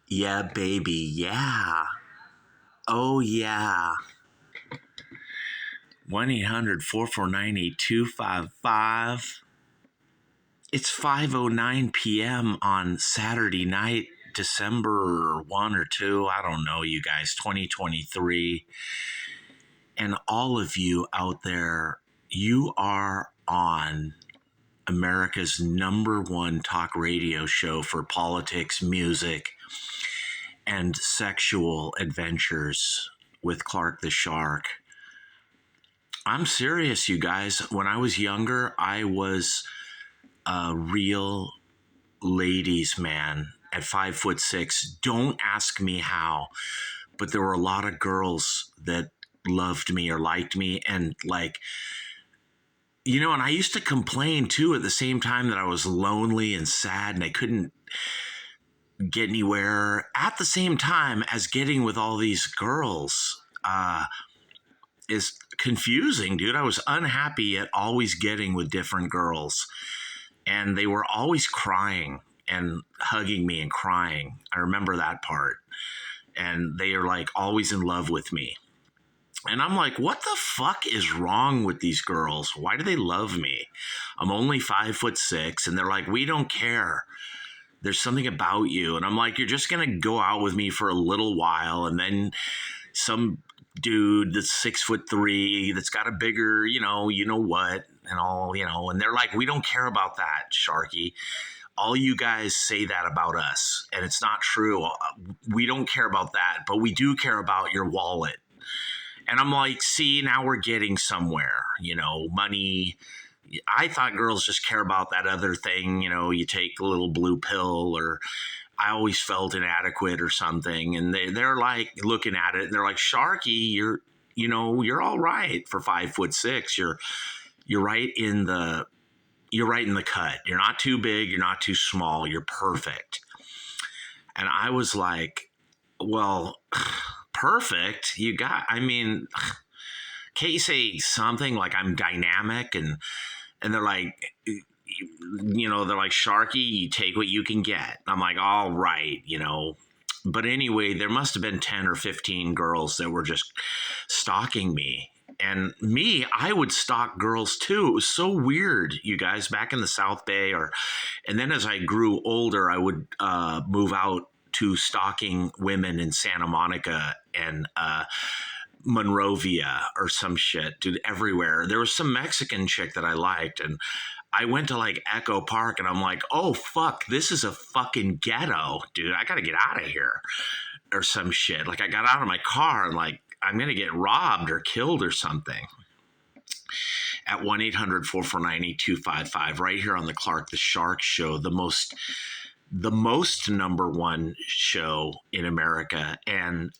Yeah, baby. Yeah. Oh, yeah. 1-800-449-8255. It's 5:09 p.m. on Saturday night, December 1 or 2. I don't know, you guys, 2023. And all of you out there, you are on America's number one talk radio show for politics, music, and sexual adventures with Clark the Shark. I'm serious, you guys. When I was younger, I was a real ladies' man at 5'6". Don't ask me how, but there were a lot of girls that loved me or liked me, and and I used to complain too at the same time that I was lonely and sad and I couldn't get anywhere at the same time as getting with all these girls. Is confusing, dude. I was unhappy at always getting with different girls, and they were always crying and hugging me and crying. I remember that part. And they are like always in love with me. And I'm like, what the fuck is wrong with these girls? Why do they love me? I'm only 5'6", and they're like, we don't care. There's something about you. And I'm like, you're just going to go out with me for a little while, and then some dude that's 6'3" that's got a bigger, you know what, and all, and they're like, we don't care about that, Sharky. All you guys say that about us, and it's not true. We don't care about that, but we do care about your wallet. And I'm like, see, now we're getting somewhere, money. I thought girls just care about that other thing, you take a little blue pill, or I always felt inadequate or something. And they're like looking at it and they're like, Sharky, you're all right for 5'6". You're right in the cut. You're not too big. You're not too small. You're perfect. And I was like, well, perfect. Can't you say something like I'm dynamic? And they're like, they're like, Sharky, you take what you can get. I'm like, all right, But anyway, there must have been 10 or 15 girls that were just stalking me. And me, I would stalk girls too. It was so weird, you guys, back in the South Bay. And then as I grew older, I would move out to stalking women in Santa Monica and Monrovia or some shit, dude, everywhere. There was some Mexican chick that I liked, and I went to like Echo Park, and I'm like, oh, fuck, this is a fucking ghetto, dude. I got to get out of here or some shit. Like, I got out of my car and like, I'm going to get robbed or killed or something. At 1-800-449-8255, right here on the Clark the Shark Show, the most number one show in America, and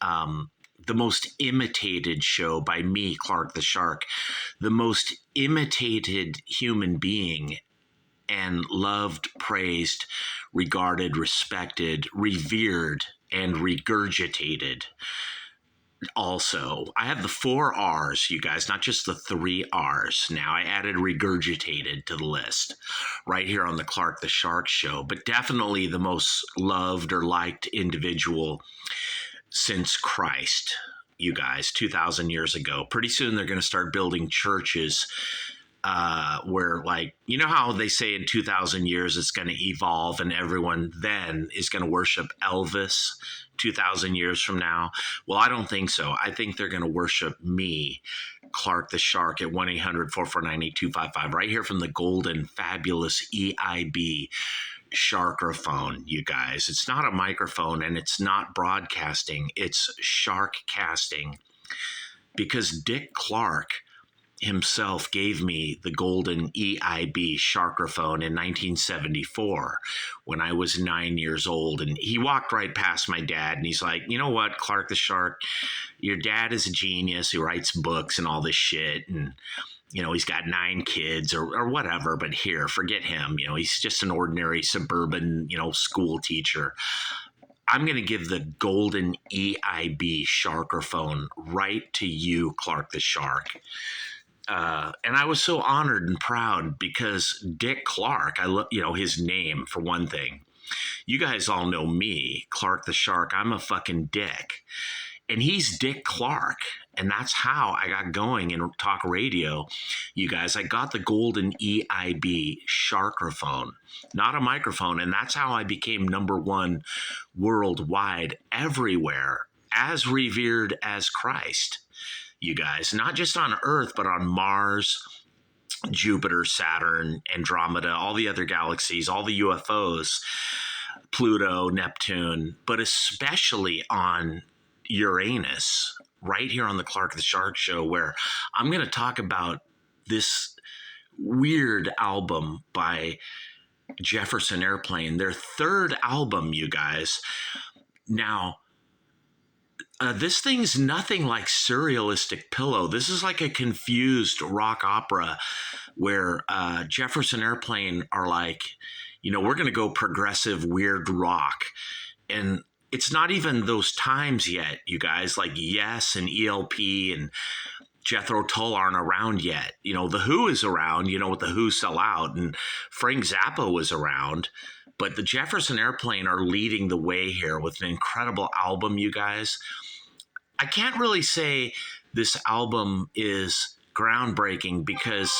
the most imitated show by me, Clark the Shark, the most imitated human being, and loved, praised, regarded, respected, revered, and regurgitated. Also, I have the 4 R's, you guys, not just the 3 R's. Now I added regurgitated to the list right here on the Clark the Shark Show, but definitely the most loved or liked individual since Christ, you guys, 2,000 years ago. Pretty soon they're going to start building churches where, like, you know how they say in 2,000 years it's going to evolve and everyone then is going to worship Elvis 2,000 years from now? Well, I don't think so. I think they're going to worship me, Clark the Shark, at 1-800-449-8255, right here from the golden, fabulous EIB Sharkophone, you guys. It's not a microphone and it's not broadcasting. It's shark casting, because Dick Clark himself gave me the golden EIB Sharkophone in 1974 when I was 9 years old. And he walked right past my dad and he's like, you know what, Clark the Shark, your dad is a genius who writes books and all this shit. And he's got 9 kids or whatever, but here, forget him. He's just an ordinary suburban, school teacher. I'm going to give the golden EIB Sharkophone right to you, Clark the Shark. And I was so honored and proud because Dick Clark, I love, his name for one thing. You guys all know me, Clark the Shark. I'm a fucking dick. And he's Dick Clark. And that's how I got going in talk radio, you guys. I got the golden EIB sharkraphone, not a microphone. And that's how I became number one worldwide, everywhere, as revered as Christ, you guys. Not just on Earth, but on Mars, Jupiter, Saturn, Andromeda, all the other galaxies, all the UFOs, Pluto, Neptune, but especially on Uranus, right here on the Clark the Shark Show, where I'm going to talk about this weird album by Jefferson Airplane, their third album, you guys. Now, this thing's nothing like Surrealistic Pillow. This is like a confused rock opera where Jefferson Airplane are like, we're going to go progressive, weird rock. And it's not even those times yet, you guys, like Yes and ELP and Jethro Tull aren't around yet. The Who is around, with the Who Sell Out, and Frank Zappa was around. But the Jefferson Airplane are leading the way here with an incredible album, you guys. I can't really say this album is groundbreaking because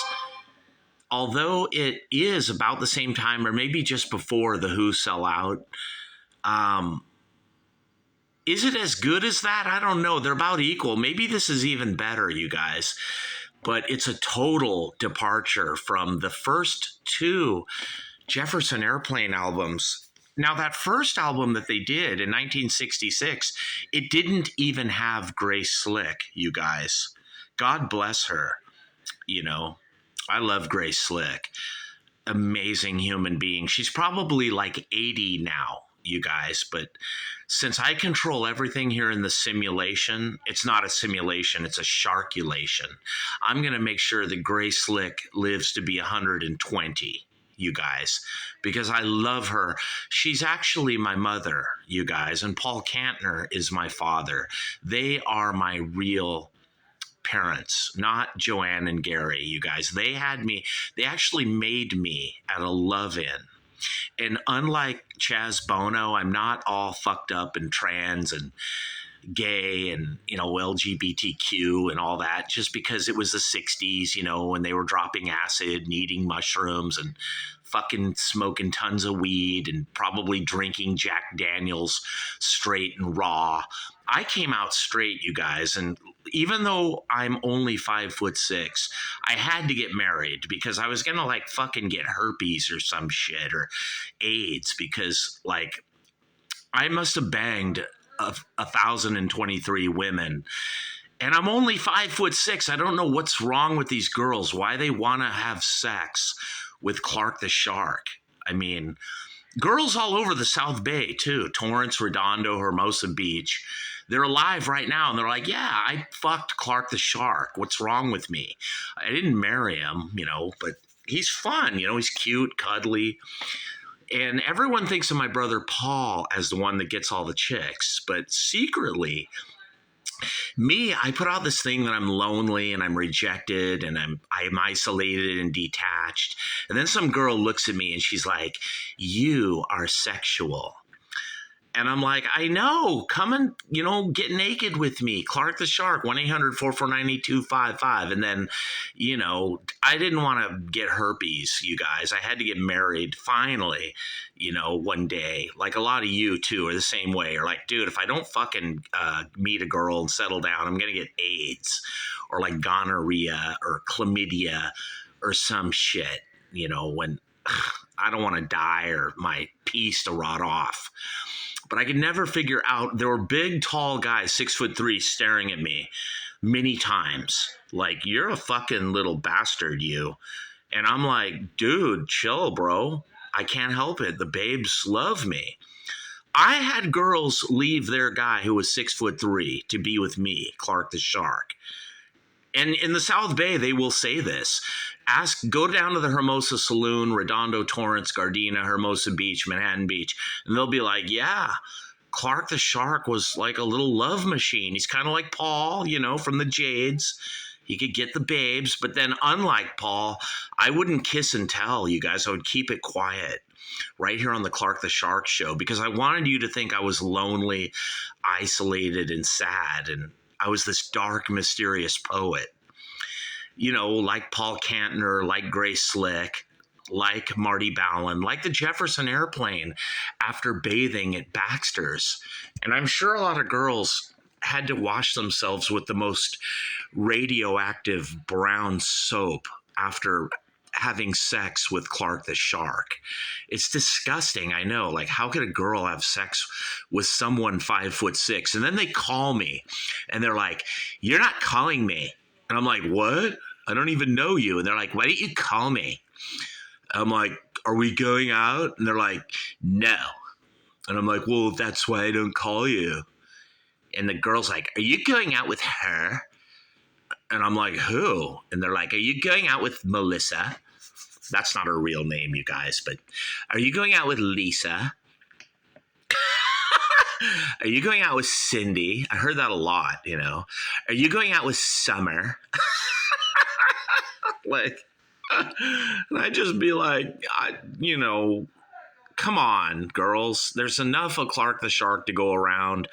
although it is about the same time or maybe just before the Who Sell Out, is it as good as that? I don't know. They're about equal. Maybe this is even better, you guys. But it's a total departure from the first two Jefferson Airplane albums. Now, that first album that they did in 1966, it didn't even have Grace Slick, you guys. God bless her. I love Grace Slick. Amazing human being. She's probably like 80 now, you guys, but since I control everything here in the simulation, it's not a simulation, it's a sharkulation. I'm going to make sure that Grace Slick lives to be 120, you guys, because I love her. She's actually my mother, you guys, and Paul Kantner is my father. They are my real parents, not Joanne and Gary, you guys. They actually made me at a love-in. And unlike Chaz Bono, I'm not all fucked up and trans and gay and, LGBTQ and all that just because it was the 60s, when they were dropping acid and eating mushrooms and fucking smoking tons of weed and probably drinking Jack Daniels straight and raw. I came out straight, you guys, and even though I'm only 5'6", I had to get married because I was gonna fucking get herpes or some shit or AIDS because I must have banged 1,023 women. And I'm only 5'6". I don't know what's wrong with these girls, why they want to have sex with Clark the Shark. I mean, girls all over the South Bay too, Torrance, Redondo, Hermosa Beach. They're alive right now, and they're like, yeah, I fucked Clark the Shark. What's wrong with me? I didn't marry him, but he's fun. He's cute, cuddly. And everyone thinks of my brother Paul as the one that gets all the chicks. But secretly, me, I put out this thing that I'm lonely and I'm rejected and I'm isolated and detached. And then some girl looks at me and she's like, you are sexual. And I'm like, I know, come and, get naked with me. Clark the Shark, 1-800-449-8255. And then, I didn't want to get herpes, you guys. I had to get married finally, one day. Like a lot of you, too, are the same way. Or like, dude, if I don't fucking meet a girl and settle down, I'm going to get AIDS or like gonorrhea or chlamydia or some shit, when I don't want to die or my piece to rot off. But I could never figure out, there were big, tall guys, 6'3", staring at me many times. Like, you're a fucking little bastard, you. And I'm like, dude, chill, bro. I can't help it. The babes love me. I had girls leave their guy who was 6'3" to be with me, Clark the Shark. And in the South Bay, they will say this. Go down to the Hermosa Saloon, Redondo, Torrance, Gardena, Hermosa Beach, Manhattan Beach, and they'll be like, yeah, Clark the Shark was like a little love machine. He's kind of like Paul, from the Jades. He could get the babes, but then unlike Paul, I wouldn't kiss and tell, you guys. I would keep it quiet right here on the Clark the Shark show because I wanted you to think I was lonely, isolated, and sad. And I was this dark, mysterious poet, like Paul Kantner, like Grace Slick, like Marty Ballin, like the Jefferson Airplane after bathing at Baxter's. And I'm sure a lot of girls had to wash themselves with the most radioactive brown soap after having sex with Clark the Shark. It's disgusting, I know. Like, how could a girl have sex with someone 5'6"? And then they call me and they're like, "You're not calling me." And I'm like, "What? I don't even know you." And they're like, "Why didn't you call me?" I'm like, "Are we going out?" And they're like, "No." And I'm like, "Well, that's why I don't call you." And the girl's like, "Are you going out with her?" And I'm like, "Who?" And they're like, "Are you going out with Melissa?" That's not her real name, you guys, but "Are you going out with Lisa?" "Are you going out with Cindy?" I heard that a lot, "Are you going out with Summer?" Like, and I'd just be like, come on, girls. There's enough of Clark the Shark to go around.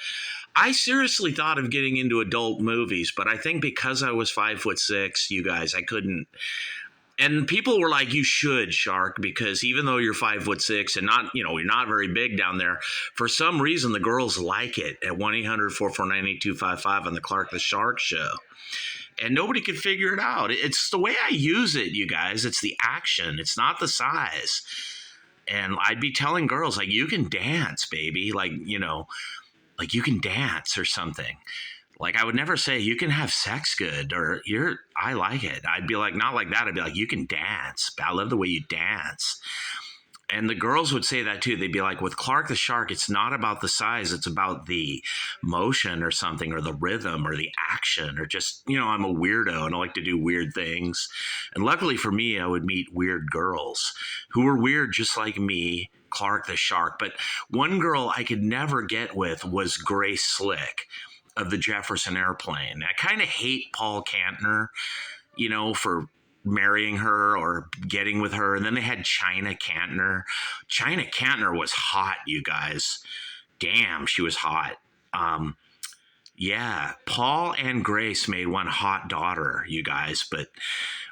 I seriously thought of getting into adult movies, but I think because I was 5'6", you guys, I couldn't. And people were like, "You should, Shark, because even though you're 5'6" and not, you're not very big down there, for some reason the girls like it at 1-800-449-8255 on the Clark the Shark show." And nobody could figure it out. It's the way I use it, you guys. It's the action. It's not the size. And I'd be telling girls, like, "You can dance, baby." Like, like you can dance or something. Like, I would never say you can have sex good or I like it. I'd be like, not like that. I'd be like, "You can dance. I love the way you dance." And the girls would say that too. They'd be like, "With Clark the Shark, it's not about the size. It's about the motion or something, or the rhythm or the action, or just, I'm a weirdo and I like to do weird things." And luckily for me, I would meet weird girls who were weird just like me, Clark the Shark. But one girl I could never get with was Grace Slick of the Jefferson Airplane. I kind of hate Paul Kantner, for marrying her or getting with her. And then they had China Kantner. China Kantner was hot, you guys. Damn, she was hot. Yeah, Paul and Grace made one hot daughter, you guys, but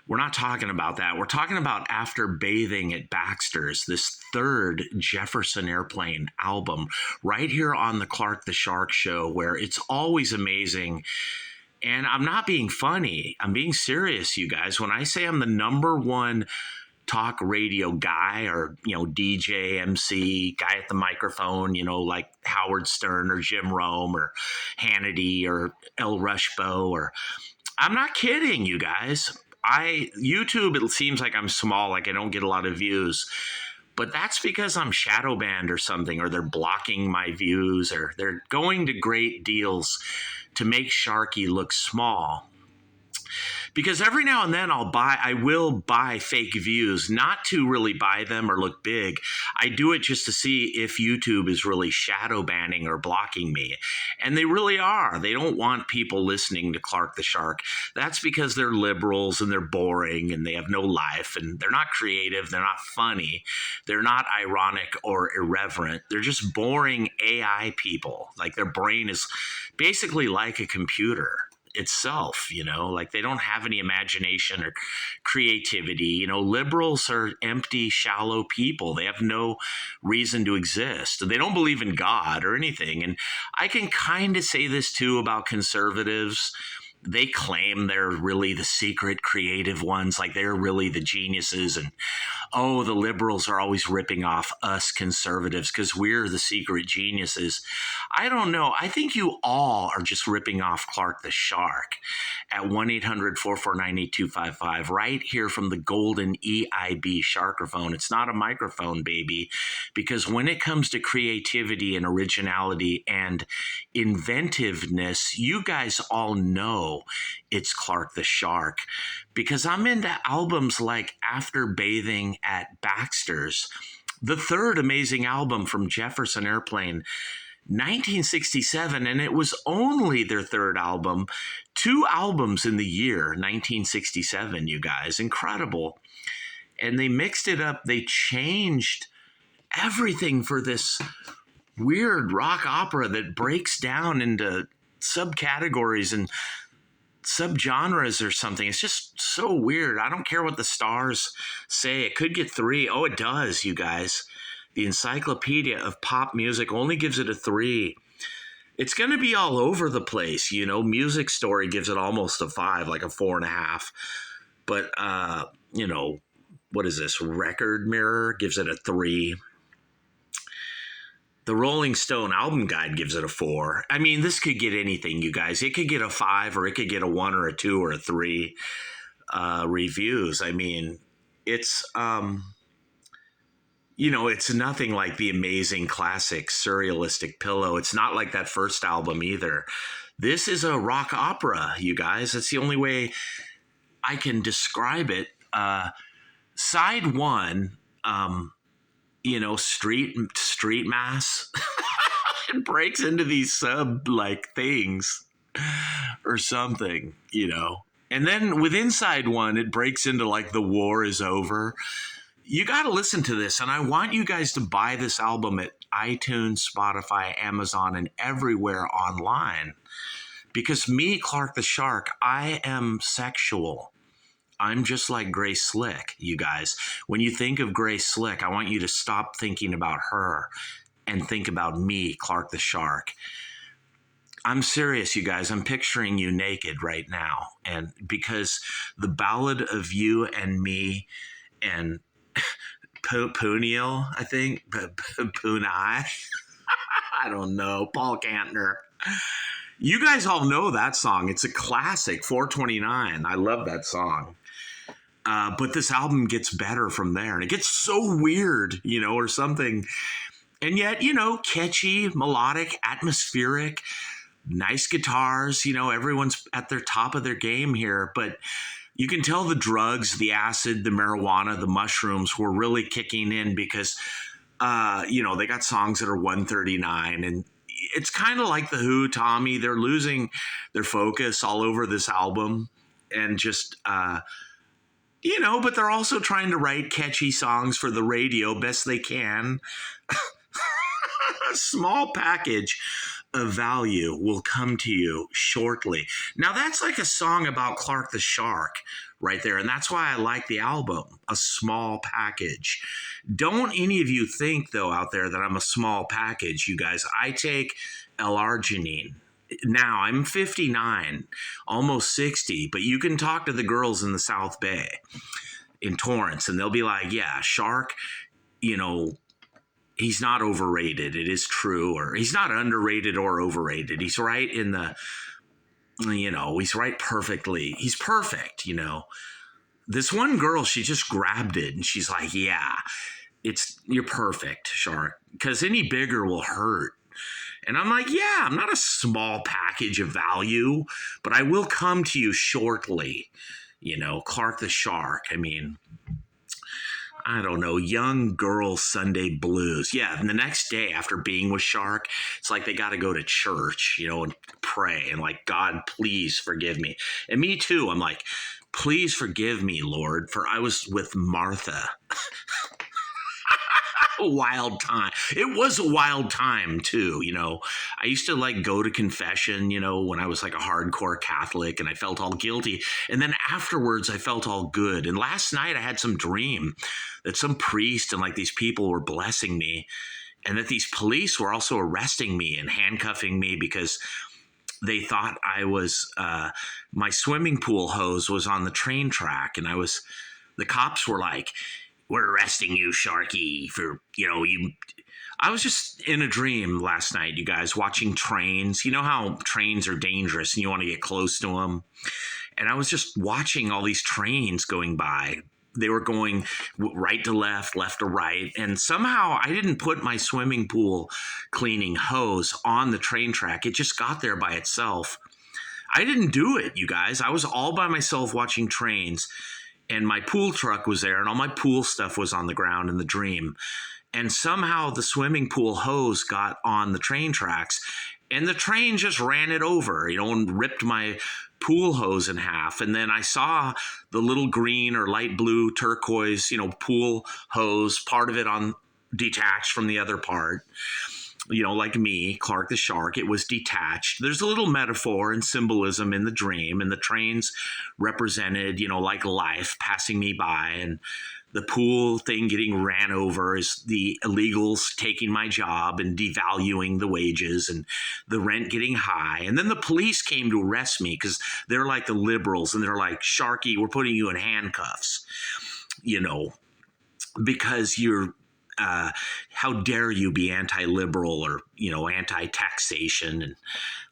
we're not talking about that. We're talking about After Bathing at Baxter's, this third Jefferson Airplane album, right here on the Clark the Shark show, where it's always amazing. And I'm not being funny. I'm being serious, you guys. When I say I'm the number one talk radio guy or, DJ, MC, guy at the microphone, like Howard Stern or Jim Rome or Hannity or El Rushbo, or I'm not kidding, you guys. YouTube, it seems like I'm small, like I don't get a lot of views. But that's because I'm shadow banned or something, or they're blocking my views, or they're going to great deals to make Sharky look small. Because every now and then I will buy fake views, not to really buy them or look big. I do it just to see if YouTube is really shadow banning or blocking me. And they really are. They don't want people listening to Clark the Shark. That's because they're liberals and they're boring and they have no life and they're not creative. They're not funny. They're not ironic or irreverent. They're just boring AI people. Like, their brain is basically like a computer itself, like they don't have any imagination or creativity. Liberals are empty, shallow people. They have no reason to exist. They don't believe in God or anything. And I can kind of say this too about conservatives. They claim they're really the secret creative ones, like they're really the geniuses. And, the liberals are always ripping off us conservatives because we're the secret geniuses. I don't know. I think you all are just ripping off Clark the Shark at 1-800-449-8255 right here from the golden EIB Sharkerphone. It's not a microphone, baby, because when it comes to creativity and originality and inventiveness, you guys all know it's Clark the Shark, because I'm into albums like After Bathing at Baxter's, the third amazing album from Jefferson Airplane. 1967, and it was only their third album. 2 albums in the year 1967, you guys. Incredible. And they mixed it up. They changed everything for this weird rock opera that breaks down into subcategories and subgenres or something. It's just so weird. I don't care what the stars say. It could get 3. Oh, it does, you guys. The Encyclopedia of Pop Music only gives it a 3. It's going to be all over the place. You know, Music Story gives it almost a 5, like a 4.5. But, you know, what is this? Record Mirror gives it a 3. The Rolling Stone Album Guide gives it a 4. I mean, this could get anything, you guys. It could get a 5, or it could get a 1 or a 2 or a 3 reviews. I mean, it's... you know, it's nothing like the amazing classic Surrealistic Pillow. It's not like that first album either. This is a rock opera, you guys. That's the only way I can describe it. Side 1, you know, street mass. It breaks into these sub like things or something, you know. And then within side 1, it breaks into like The War Is Over. You got to listen to this, and I want you guys to buy this album at iTunes, Spotify, Amazon, and everywhere online. Because me, Clark the Shark, I am sexual. I'm just like Grace Slick, you guys. When you think of Grace Slick, I want you to stop thinking about her and think about me, Clark the Shark. I'm serious, you guys. I'm picturing you naked right now. And because the Ballad of You and Me and Puniel, I think. Punai. I don't know. Paul Kantner. You guys all know that song. It's a classic, 429. I love that song. But this album gets better from there. And it gets so weird, you know, or something. And yet, you know, catchy, melodic, atmospheric, nice guitars. You know, everyone's at their top of their game here. But you can tell the drugs, the acid, the marijuana, the mushrooms were really kicking in because, you know, they got songs that are 139. And it's kind of like The Who, Tommy. They're losing their focus all over this album. And just, you know, but they're also trying to write catchy songs for the radio best they can. A small package of value will come to you shortly. Now, that's like a song about Clark the Shark right there. And that's why I like the album, A Small Package. Don't any of you think, though, out there that I'm a small package, you guys. I take L-arginine. Now, I'm 59, almost 60, but you can talk to the girls in the South Bay, in Torrance, and they'll be like, yeah, Shark, you know, he's not overrated. It is true. Or he's not underrated or overrated. He's right in the, you know, he's right perfectly. He's perfect, you know. This one girl, she just grabbed it and she's like, yeah, you're perfect, Shark, because any bigger will hurt. And I'm like, yeah, I'm not a small package of value, but I will come to you shortly. You know, Clark the Shark. I mean, I don't know, Young Girl Sunday Blues. Yeah, and the next day after being with Shark, it's like they got to go to church, you know, and pray and like, God, please forgive me. And me too. I'm like, please forgive me, Lord, for I was with Martha. A wild time. It was a wild time too, you know. I used to like go to confession, you know, when I was like a hardcore Catholic, and I felt all guilty. And then afterwards I felt all good. And last night I had some dream that some priest and like these people were blessing me, and that these police were also arresting me and handcuffing me because they thought I was, my swimming pool hose was on the train track. And the cops were like, we're arresting you, Sharky, for, you know, I was just in a dream last night, you guys, watching trains. You know how trains are dangerous and you want to get close to them. And I was just watching all these trains going by. They were going right to left, left to right. And somehow I didn't put my swimming pool cleaning hose on the train track. It just got there by itself. I didn't do it, you guys. I was all by myself watching trains. And my pool truck was there, and all my pool stuff was on the ground in the dream. and somehow the swimming pool hose got on the train tracks, and the train just ran it over, and ripped my pool hose in half. And then I saw the little green or light blue turquoise, pool hose, part of it on detached from the other part. Like me, Clark the Shark, it was detached. There's a little metaphor and symbolism in the dream, and the trains represented, like life passing me by, and the pool thing getting ran over is the illegals taking my job and devaluing the wages, and the rent getting high. And then the police came to arrest me because they're like the liberals, and they're like, Sharky, we're putting you in handcuffs, because you're how dare you be anti-liberal or anti-taxation. And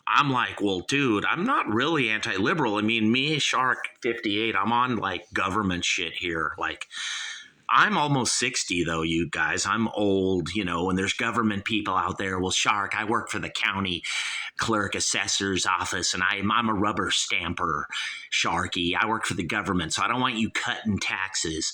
I'm like, well, dude, I'm not really anti-liberal. I mean, me, Shark 58, I'm on like government shit here. Like, I'm almost 60 though, you guys. I'm old, and there's government people out there. Well, Shark, I work for the county clerk assessor's office, and I'm a rubber stamper, Sharky. I work for the government, so I don't want you cutting taxes.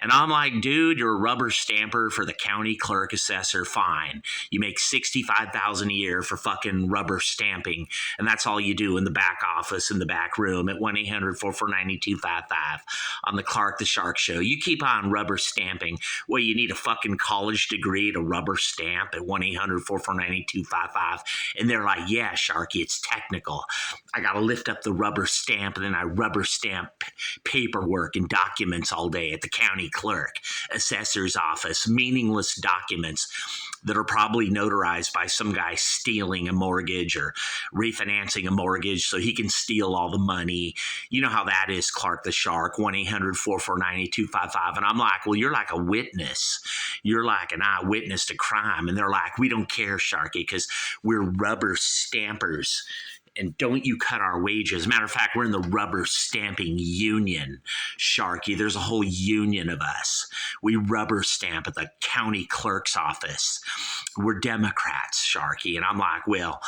And I'm like, dude, you're a rubber stamper for the county clerk assessor. Fine. You make $65,000 a year for fucking rubber stamping. And that's all you do in the back office, in the back room at 1-800-449-9255 on the Clark the Shark Show. You keep on rubber stamping. Well, you need a fucking college degree to rubber stamp at 1-800-449-9255. And they're like, yeah, Sharky, it's technical. I got to lift up the rubber stamp, and then I rubber stamp paperwork and documents all day at the county clerk assessor's office, meaningless documents that are probably notarized by some guy stealing a mortgage or refinancing a mortgage so he can steal all the money. You know how that is, Clark the Shark, 1-800-449-8255. And I'm like, well, you're like a witness. You're like an eyewitness to crime. And they're like, we don't care, Sharky, because we're rubber stampers. And don't you cut our wages. Matter of fact, we're in the rubber stamping union, Sharky. There's a whole union of us. We rubber stamp at the county clerk's office. We're Democrats, Sharky. And I'm like, well,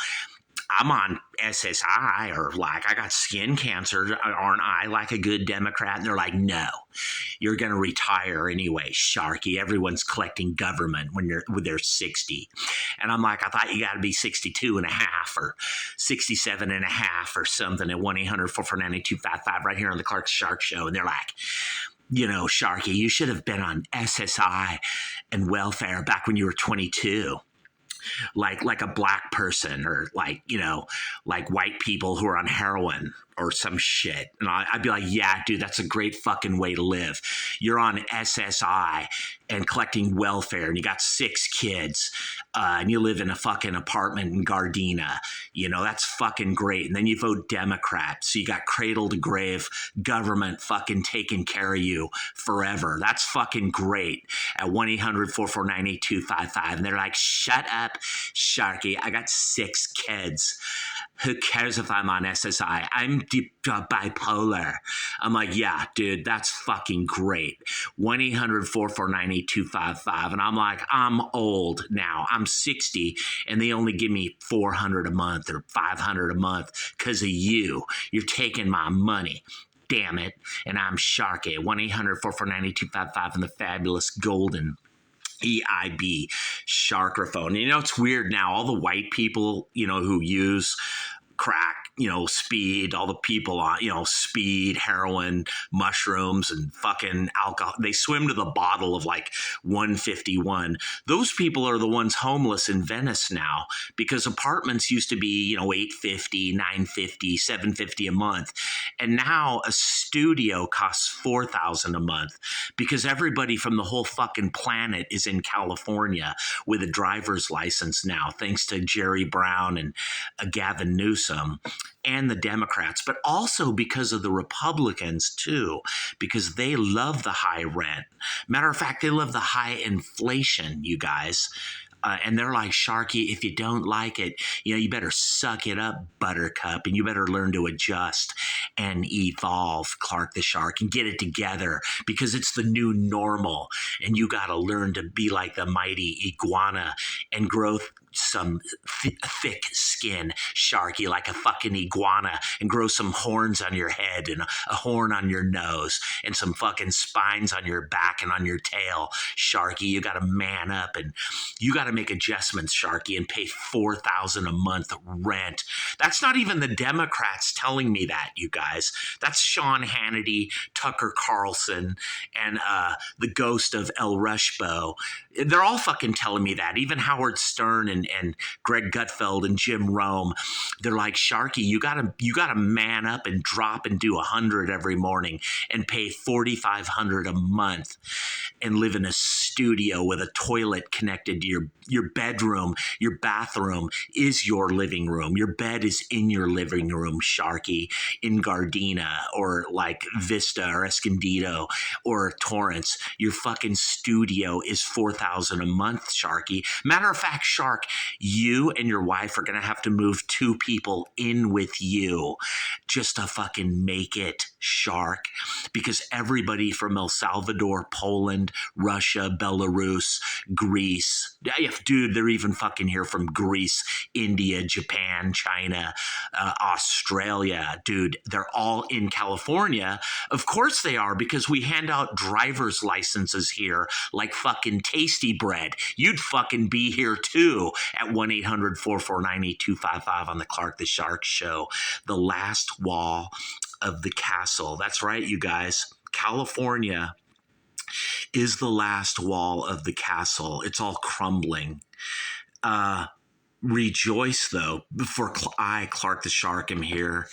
I'm on SSI, or like I got skin cancer. Aren't I like a good Democrat? And they're like, no, you're going to retire anyway, Sharky. Everyone's collecting government when they're 60. And I'm like, I thought you got to be 62 and a half or 67 and a half or something at 1-800-449-9255 right here on the Clark Shark Show. And they're like, Sharky, you should have been on SSI and welfare back when you were 22. Like a black person, or like white people who are on heroin or some shit. And I'd be like, yeah, dude, that's a great fucking way to live. You're on SSI and collecting welfare, and you got 6 kids, and you live in a fucking apartment in Gardena. That's fucking great. And then you vote Democrat, so you got cradle to grave government fucking taking care of you forever. That's fucking great. At 1-800-449-8255. And they're like, shut up, Sharky. I got 6 kids. Who cares if I'm on SSI? I'm bipolar. I'm like, yeah, dude, that's fucking great. 1-800-449-8255. And I'm like, I'm old now. I'm 60, and they only give me $400 a month or $500 a month because of you. You're taking my money. Damn it. And I'm Sharky. 1-800-449-8255 and the fabulous golden EIB Sharkraphone. It's weird now. All the white people, who use crack, speed, all the people on, speed, heroin, mushrooms, and fucking alcohol. They swim to the bottle of like 151. Those people are the ones homeless in Venice now, because apartments used to be, $850, $950, $750 a month. And now a studio costs $4,000 a month, because everybody from the whole fucking planet is in California with a driver's license now, thanks to Jerry Brown and Gavin Newsom and the Democrats, but also because of the Republicans too, because they love the high rent. Matter of fact, they love the high inflation, you guys. And they're like, Sharky, if you don't like it, you better suck it up, Buttercup, and you better learn to adjust and evolve, Clark the Shark, and get it together, because it's the new normal, and you got to learn to be like the mighty iguana and grow some thick skin, Sharky, like a fucking iguana, and grow some horns on your head and a horn on your nose and some fucking spines on your back and on your tail, Sharky. You got to man up and you got to make adjustments, Sharky, and pay $4,000 a month rent. That's not even the Democrats telling me that, you guys. That's Sean Hannity, Tucker Carlson, and the ghost of El Rushbo. They're all fucking telling me that. Even Howard Stern and Greg Gutfeld and Jim Rome. They're like, Sharky, you gotta man up and drop and do 100 every morning and pay $4,500 a month and live in a studio with a toilet connected to your bedroom. Your bathroom is your living room. Your bed is in your living room, Sharky, in Gardena or like Vista or Escondido or Torrance. Your fucking studio is $4,000 a month, Sharky. Matter of fact, Shark, you and your wife are going to have to move 2 people in with you just to fucking make it, Shark, because everybody from El Salvador, Poland, Russia, Belarus, Greece, dude, they're even fucking here from Greece, India, Japan, China, Australia, dude, they're all in California. Of course they are, because we hand out driver's licenses here like fucking Tasty Bread. You'd fucking be here too at 1-800-449-8255 on the Clark the Shark Show. The last wall of the castle. That's right, you guys. California is the last wall of the castle. It's all crumbling. Rejoice, though, for I, Clark the Shark, am here,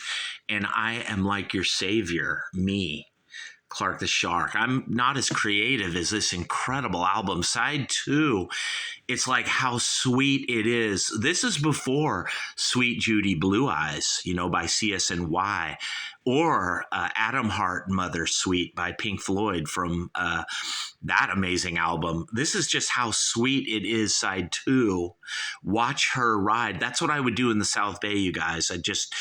and I am like your savior, me, Clark the Shark. I'm not as creative as this incredible album. Side 2, it's like how sweet it is. This is before Sweet Judy Blue Eyes, by CSNY, or Adam Hart Mother Sweet by Pink Floyd from that amazing album. This is just how sweet it is, side 2. Watch her ride. That's what I would do in the South Bay, you guys. I'd just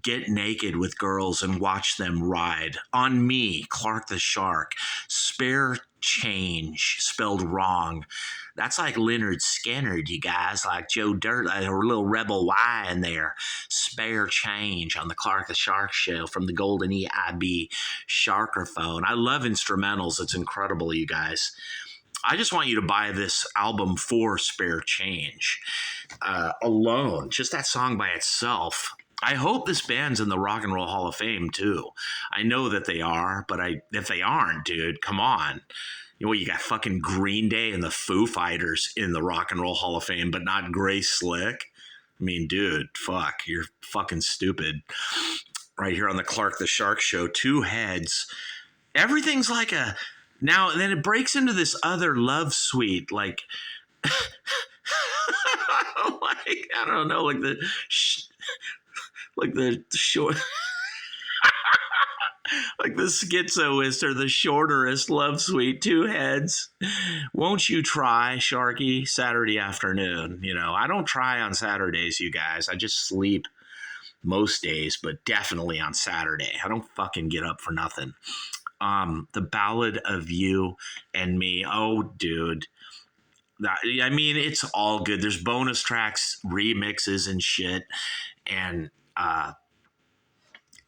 get naked with girls and watch them ride. On me, Clark the Shark. Spare change, spelled wrong. That's like Leonard Skinner, you guys, like Joe Dirt, like a little Rebel Y in there. Spare change on the Clark the Shark Show from the Golden EIB Sharkerphone. I love instrumentals. It's incredible, you guys. I just want you to buy this album for spare change alone. Just that song by itself. I hope this band's in the Rock and Roll Hall of Fame, too. I know that they are, but if they aren't, dude, come on. You got fucking Green Day and the Foo Fighters in the Rock and Roll Hall of Fame, but not Grace Slick. I mean, dude, fuck, you're fucking stupid. Right here on the Clark the Shark Show, 2 heads. Everything's like a... Now, then it breaks into this other love suite, like... like, I don't know, like the short... like the schizoist or the shorterest love suite, 2 heads. Won't you try, Sharky, Saturday afternoon? I don't try on Saturdays, you guys. I just sleep most days, but definitely on Saturday. I don't fucking get up for nothing. The Ballad of You and Me. Oh, dude. I mean, it's all good. There's bonus tracks, remixes and shit. And,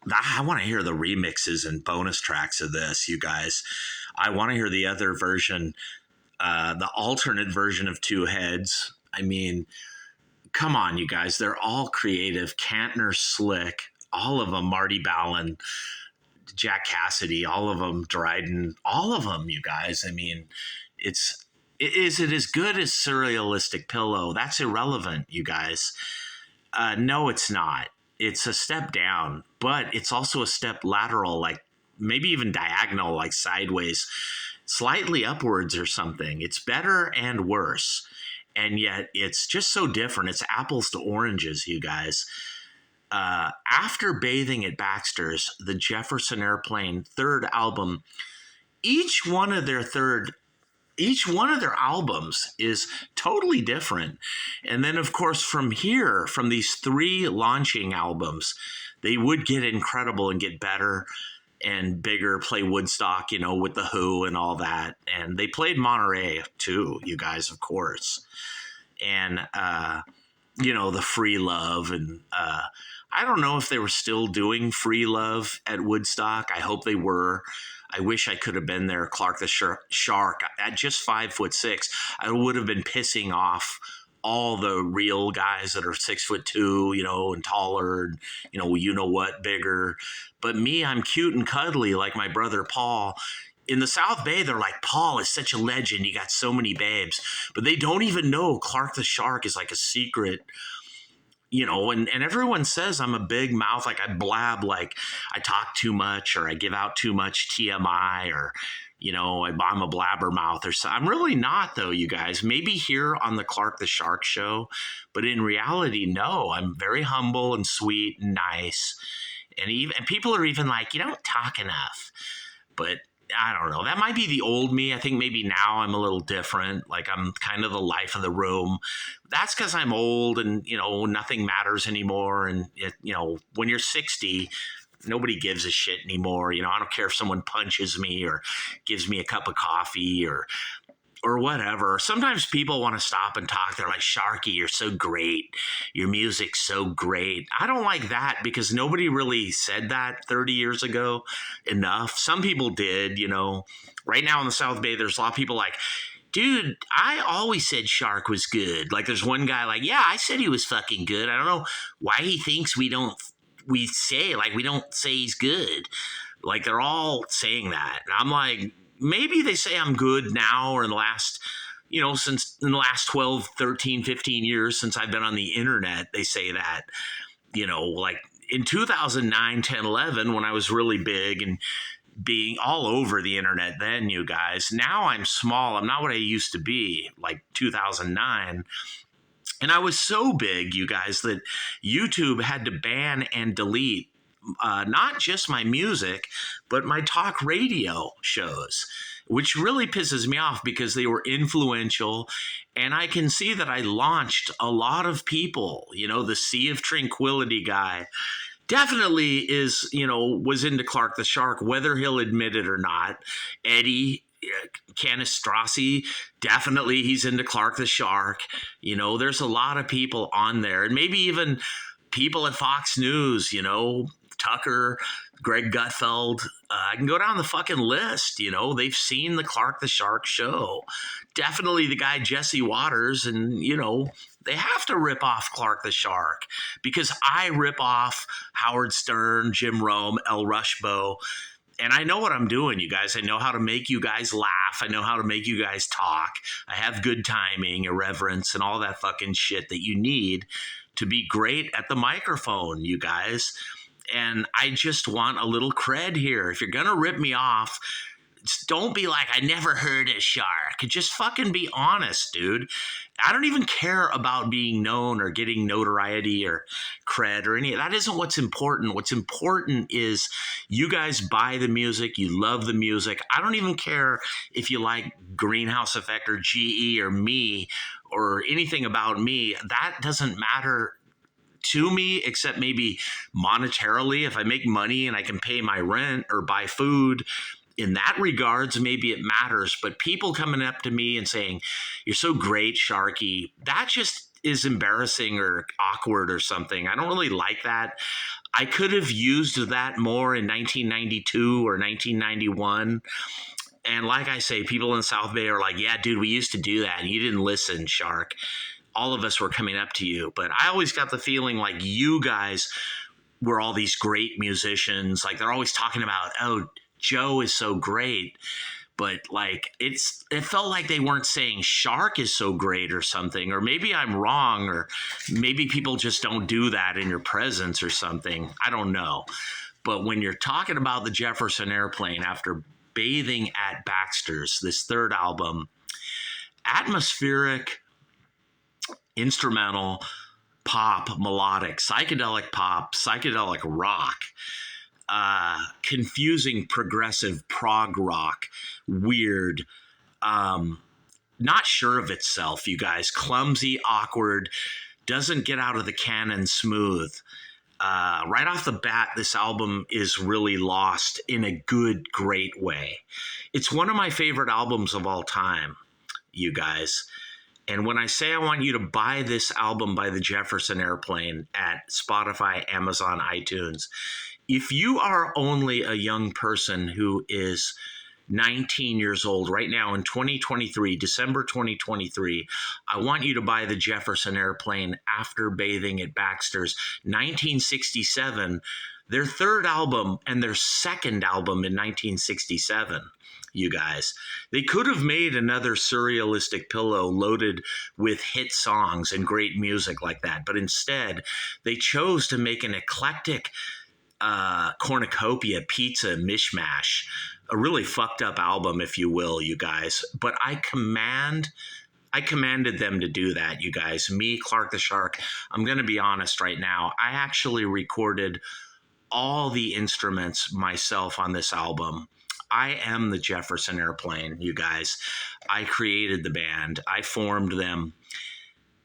I want to hear the remixes and bonus tracks of this, you guys. I want to hear the other version, the alternate version of 2 heads. I mean, come on, you guys. They're all creative. Kantner, Slick, all of them, Marty Ballin, Jack Cassidy, all of them, Dryden, all of them, you guys. I mean, is it as good as Surrealistic Pillow? That's irrelevant, you guys. No, it's not. It's a step down, but it's also a step lateral, like maybe even diagonal, like sideways, slightly upwards or something. It's better and worse. And yet it's just so different. It's apples to oranges, you guys. After Bathing at Baxter's, the Jefferson Airplane 3rd album, each one of their albums is totally different. And then, of course, from these 3 launching albums, they would get incredible and get better and bigger, play Woodstock, with The Who and all that. And they played Monterey, too, you guys, of course. and the Free Love, and I don't know if they were still doing Free Love at Woodstock. I hope they were. I wish I could have been there. Clark the Shark, at just 5'6", I would have been pissing off all the real guys that are 6'2", and taller, and what, bigger. But me, I'm cute and cuddly like my brother Paul. In the South Bay, they're like, Paul is such a legend. You got so many babes. But they don't even know Clark the Shark is like a secret, and everyone says I'm a big mouth, like I blab, like I talk too much, or I give out too much TMI, or, I'm a blabbermouth or so. I'm really not, though, you guys. Maybe here on the Clark the Shark show, but in reality, no. I'm very humble and sweet and nice. And people are even like, you don't talk enough. But I don't know. That might be the old me. I think maybe now I'm a little different. Like I'm kind of the life of the room. That's because I'm old and, nothing matters anymore. And, when you're 60, nobody gives a shit anymore. I don't care if someone punches me or gives me a cup of coffee or whatever. Sometimes people want to stop and talk. They're like, Sharky, you're so great. Your music's so great. I don't like that because nobody really said that 30 years ago enough. Some people did, Right now in the South Bay, there's a lot of people like, dude, I always said Shark was good. Like there's one guy like, yeah, I said he was fucking good. I don't know why he thinks we don't say he's good. Like they're all saying that. And I'm like, maybe they say I'm good now or in the last, since in the last 12, 13, 15 years since I've been on the internet, they say that, like in 2009, 10, 11, when I was really big and being all over the internet then, you guys. Now I'm small. I'm not what I used to be, like 2009. And I was so big, you guys, that YouTube had to ban and delete not just my music, but my talk radio shows, which really pisses me off because they were influential. And I can see that I launched a lot of people, the Sea of Tranquility guy definitely is, was into Clark the Shark, whether he'll admit it or not. Eddie Canistrasi, definitely he's into Clark the Shark. There's a lot of people on there, and maybe even people at Fox News, Tucker, Greg Gutfeld. I can go down the fucking list. They've seen the Clark the Shark show. Definitely the guy Jesse Waters, and they have to rip off Clark the Shark because I rip off Howard Stern, Jim Rome, El Rushbo. And I know what I'm doing, you guys. I know how to make you guys laugh. I know how to make you guys talk. I have good timing, irreverence, and all that fucking shit that you need to be great at the microphone, you guys. And I just want a little cred here. If you're going to rip me off, don't be like, I never heard a Shark. Just fucking be honest, dude. I don't even care about being known or getting notoriety or cred or any of that. Isn't what's important. What's important is you guys buy the music. You love the music. I don't even care if you like Greenhouse Effect or GE or me or anything about me. That doesn't matter to me, except maybe monetarily. If I make money and I can pay my rent or buy food, in that regards, maybe it matters. But people coming up to me and saying, you're so great, Sharky, that just is embarrassing or awkward or something. I don't really like that. I could have used that more in 1992 or 1991. And like I say, people in South Bay are like, yeah, dude, we used to do that. And you didn't listen, Shark. All of us were coming up to you. But I always got the feeling like you guys were all these great musicians. Like they're always talking about, oh, Joe is so great. But like it felt like they weren't saying Shark is so great or something. Or maybe I'm wrong, or maybe people just don't do that in your presence or something. I don't know. But when you're talking about the Jefferson Airplane after bathing at Baxter's, this third album, atmospheric, instrumental, pop, melodic, psychedelic pop, psychedelic rock, confusing progressive prog rock, weird, not sure of itself, you guys, clumsy, awkward, doesn't get out of the canon smooth. Right off the bat, this album is really lost in a good, great way. It's one of my favorite albums of all time, you guys. And when I say I want you to buy this album by the Jefferson Airplane at Spotify, Amazon, iTunes, if you are only a young person who is 19 years old right now in 2023, December 2023, I want you to buy the Jefferson Airplane After Bathing at Baxter's 1967, their third album and their second album in 1967. You guys, they could have made another surrealistic pillow loaded with hit songs and great music like that, but instead they chose to make an eclectic cornucopia pizza mishmash, a really fucked up album, if you will, you guys. But I commanded them to do that, you guys. Me, Clark the Shark, I'm going to be honest right now. I actually recorded all the instruments myself on this album. I am the Jefferson Airplane, you guys. I created the band. I formed them.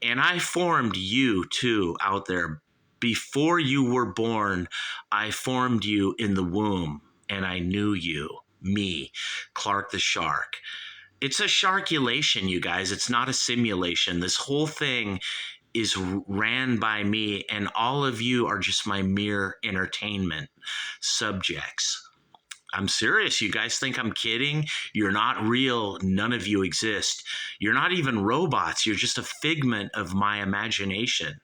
And I formed you, too, out there. Before you were born, I formed you in the womb, and I knew you, me, Clark the Shark. It's a sharkulation, you guys. It's not a simulation. This whole thing is ran by me, and all of you are just my mere entertainment subjects. I'm serious. You guys think I'm kidding? You're not real. None of you exist. You're not even robots. You're just a figment of my imagination.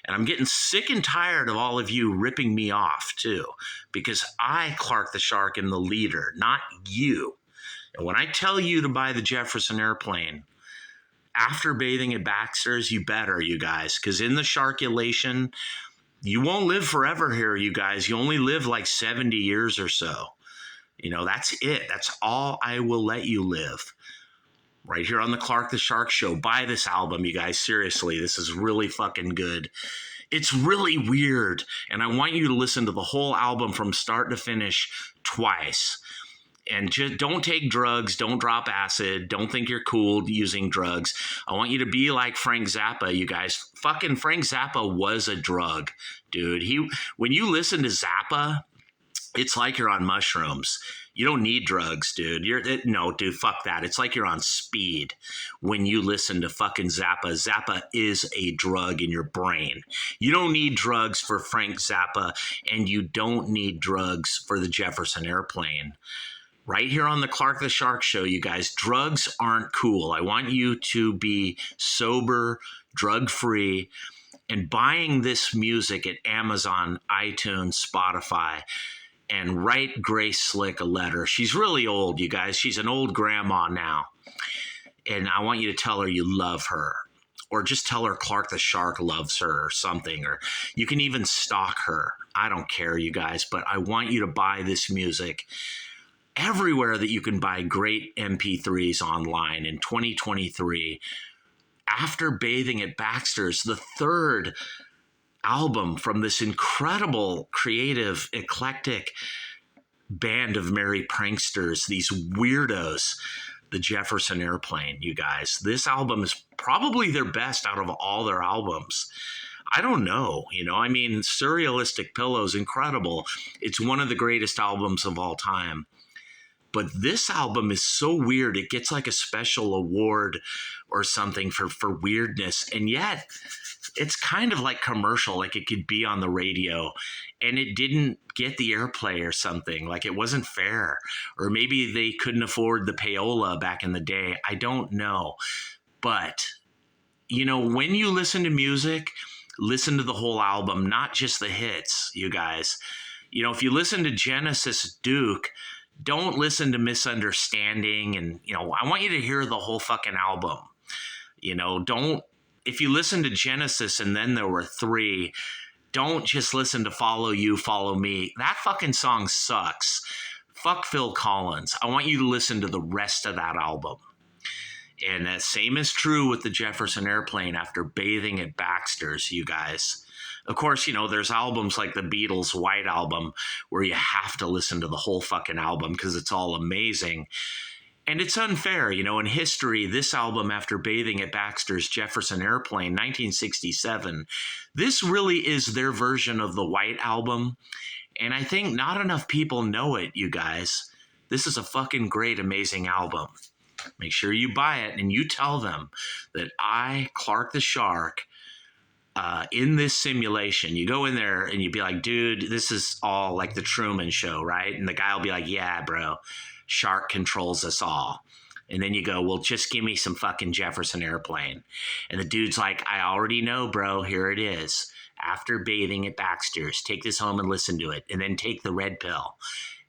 And I'm getting sick and tired of all of you ripping me off, too, because I, Clark the Shark, am the leader, not you. And when I tell you to buy the Jefferson Airplane, After Bathing at Baxter's, you better, you guys, because in the sharkulation, you won't live forever here, you guys. You only live like 70 years or so. You know, that's it. That's all I will let you live. Right here on the Clark the Shark Show. Buy this album, you guys. Seriously, this is really fucking good. It's really weird, and I want you to listen to the whole album from start to finish twice. And just don't take drugs, don't drop acid, don't think you're cool using drugs. I want you to be like Frank Zappa, you guys. Fucking Frank Zappa was a drug, dude. When you listen to Zappa, it's like you're on mushrooms. You don't need drugs, dude. No, dude, fuck that. It's like you're on speed when you listen to fucking Zappa. Zappa is a drug in your brain. You don't need drugs for Frank Zappa, and you don't need drugs for the Jefferson Airplane. Right here on the Clark the Shark Show, you guys, drugs aren't cool. I want you to be sober, drug-free, and buying this music at Amazon, iTunes, Spotify, and write Grace Slick a letter. She's really old, you guys. She's an old grandma now. And I want you to tell her you love her. Or just tell her Clark the Shark loves her or something. Or you can even stalk her. I don't care, you guys. But I want you to buy this music everywhere that you can buy great MP3s online in 2023. After Bathing at Baxter's, the third album from this incredible, creative, eclectic band of merry pranksters, these weirdos, the Jefferson Airplane, you guys. This album is probably their best out of all their albums. I don't know, I mean, Surrealistic Pillow's incredible. It's one of the greatest albums of all time. But this album is so weird, it gets like a special award or something for weirdness. And yet, it's kind of like commercial, like it could be on the radio. And it didn't get the airplay or something, like it wasn't fair. Or maybe they couldn't afford the payola back in the day. I don't know. But, when you listen to music, listen to the whole album, not just the hits, you guys. If you listen to Genesis Duke, don't listen to Misunderstanding. And, I want you to hear the whole fucking album. If you listen to Genesis and then there were three, don't just listen to Follow You, Follow Me. That fucking song sucks. Fuck Phil Collins. I want you to listen to the rest of that album. And the same is true with the Jefferson Airplane After Bathing at Baxter's, you guys. Of course, there's albums like the Beatles' White Album where you have to listen to the whole fucking album because it's all amazing. And it's unfair, in history, this album After Bathing at Baxter's Jefferson Airplane, 1967, this really is their version of the White Album. And I think not enough people know it, you guys. This is a fucking great, amazing album. Make sure you buy it, and you tell them that I, Clark the Shark, in this simulation, you go in there and you be like, dude, this is all like the Truman Show, right? And the guy will be like, yeah, bro, Shark controls us all. And then you go, well, just give me some fucking Jefferson Airplane. And the dude's like, I already know, bro. Here it is. After bathing at Baxter's, take this home and listen to it. And then take the red pill.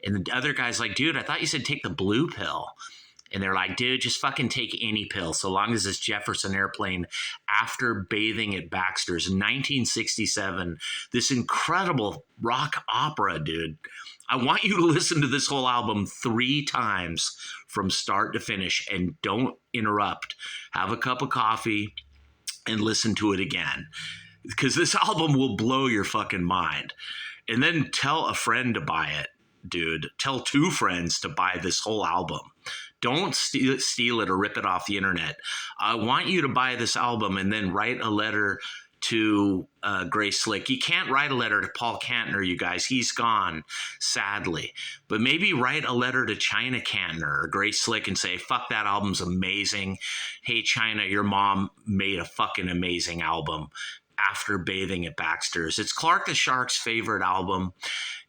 And the other guy's like, dude, I thought you said take the blue pill. And they're like, dude, just fucking take any pill so long as it's Jefferson Airplane. After bathing at Baxter's in 1967, this incredible rock opera, dude. I want you to listen to this whole album 3 times from start to finish, and don't interrupt. Have a cup of coffee and listen to it again, because this album will blow your fucking mind. And then tell a friend to buy it, dude. Tell 2 friends to buy this whole album. Don't steal it or rip it off the internet. I want you to buy this album and then write a letter to Grace Slick. You can't write a letter to Paul Kantner, you guys. He's gone, sadly. But maybe write a letter to China Kantner or Grace Slick and say, fuck, that album's amazing. Hey, China, your mom made a fucking amazing album after bathing at Baxter's. It's Clark the Shark's favorite album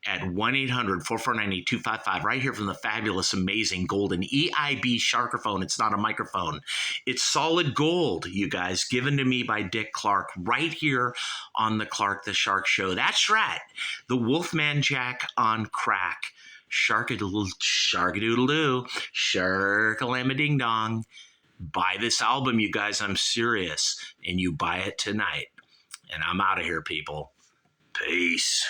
at 1-800-449-8255, right here from the fabulous, amazing golden EIB Sharkerphone. It's not a microphone. It's solid gold, you guys, given to me by Dick Clark right here on the Clark the Shark Show. That's right. The Wolfman Jack on crack. Sharkadoodle, sharkadoodle-doo, sharkalama-ding-dong. Buy this album, you guys. I'm serious. And you buy it tonight. And I'm out of here, people. Peace.